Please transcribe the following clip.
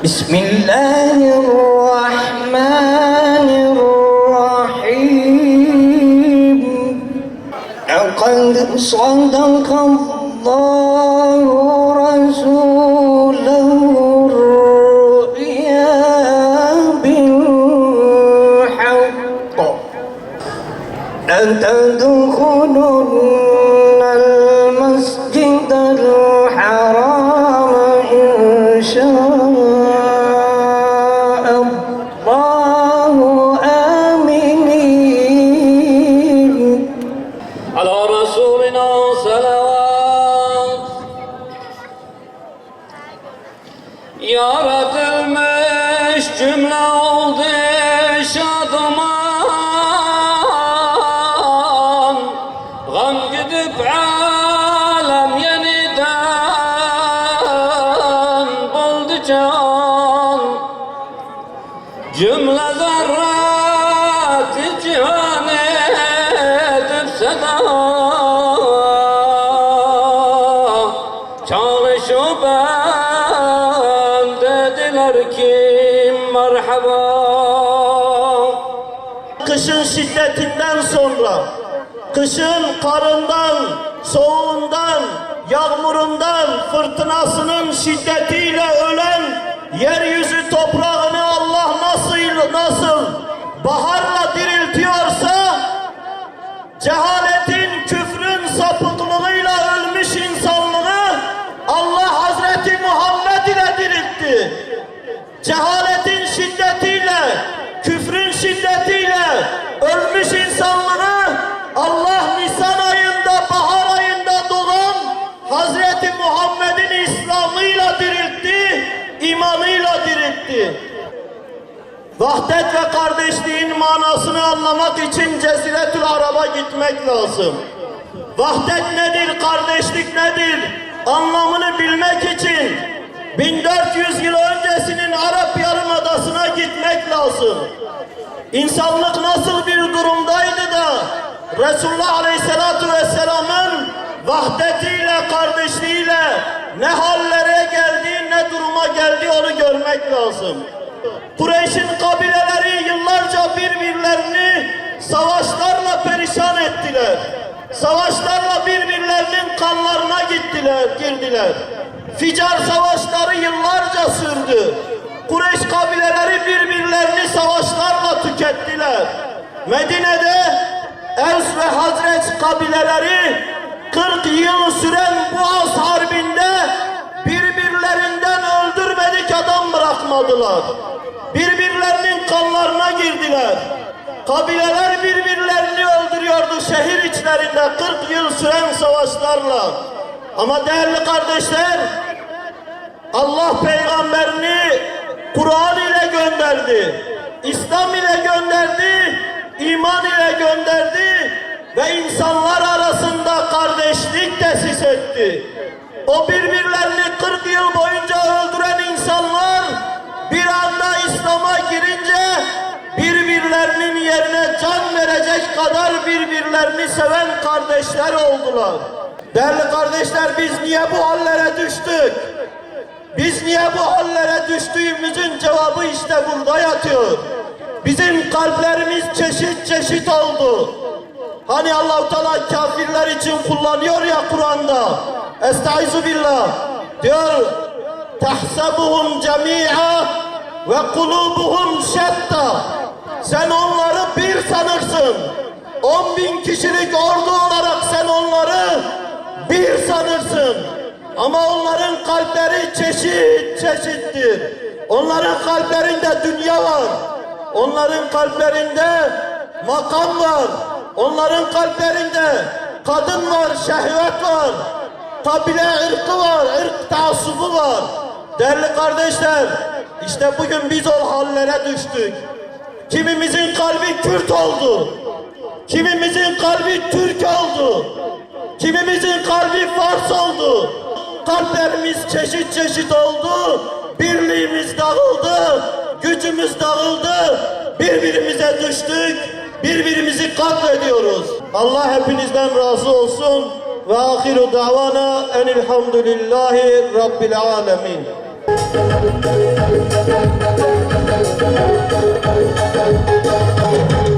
بسم الله الرحمن الرحيم لقد صدق الله رسوله الرؤيا بالحق لتدخلن المسجد الحرام إن شاء الله آمنين على رسولنا صلوات. Yaratılmış cümle oldu şadıman, gam gidip alem yeniden buldu can. Cümle zarrat-ı cihan edip seda, çalışıp dediler ki merhaba. Kışın şiddetinden sonra, kışın karından, soğuğundan, yağmurundan, fırtınasının şiddetiyle ölen yeryüzü toprağını Allah nasıl baharla diriltiyorsa, cehaletin, küfrün sapıklığıyla ölmüş insanlığı Allah Hazreti Muhammed ile diriltti. Cehaletin şiddetiyle, küfrün şiddetiyle ölmüş insanlığı Allah Nisan ayında, bahar ayında doğan Hazreti Muhammed'in İslam'ıyla diriltti, imanıyla diriltti. Vahdet ve kardeşliğin manasını anlamak için Ceziretül Arab'a gitmek lazım. Vahdet nedir, kardeşlik nedir anlamını bilmek için 1400 yıl öncesinin Arap Yarımadası'na gitmek lazım. İnsanlık nasıl bir durumdaydı da Resulullah Aleyhisselatü Vesselam'ın vahdetiyle, kardeşliğiyle ne hallere geldi, ne duruma geldi onu görmek lazım. Kureyş'in kabileleri yıllarca birbirlerini savaşlarla perişan ettiler. Savaşlarla birbirlerinin kanlarına girdiler. Ficar savaşları yıllarca sürdü. Kureyş kabileleri birbirlerini savaşlarla tükettiler. Medine'de Evs ve Hazreç kabileleri 40 yıl süren Boğaz Harbi'nde birbirlerinden öldürmedik adam bırakmadılar. Birbirlerinin kanlarına girdiler. Kabileler birbirlerini öldürüyordu şehir içlerinde 40 yıl süren savaşlarla. Ama değerli kardeşler, Allah peygamberini Kur'an ile gönderdi, İslam ile gönderdi, iman ile gönderdi ve insanlar arasında kardeşlik tesis etti. O birbirlerini 40 yıl boyunca öldüren insanlar bir anda İslam'a girince birbirlerinin yerine can verecek kadar birbirlerini seven kardeşler oldular. Değerli kardeşler, biz niye bu hallere düştük? Biz niye bu hallere düştüğümüzün cevabı işte burada yatıyor. Bizim kalplerimiz çeşit çeşit oldu. Hani Allah-u Teala kafirler için kullanıyor ya Kur'an'da. Estaizu billah. Diyor, tahsabuhum cemi'a ve kulubuhum şetta. Sen onları bir sanırsın. 10.000 kişilik ordu olarak sen onları bir sanırsın. Ama onların kalpleri çeşit çeşittir. Onların kalplerinde dünya var. Onların kalplerinde makam var. Onların kalplerinde kadın var, şehvet var. Kabile ırkı var, ırk taassubu var. Değerli kardeşler, işte bugün biz o hallere düştük. Kimimizin kalbi Kürt oldu. Kimimizin kalbi Türk oldu. Kimimizin kalbi Fars oldu. Kalplerimiz çeşit çeşit oldu. Birliğimiz dağıldı. Gücümüz dağıldı. Birbirimize düştük. Birbirimizi katlediyoruz. Allah hepinizden razı olsun. Ve ahiru davana enilhamdülillahi rabbil alemin. Allahu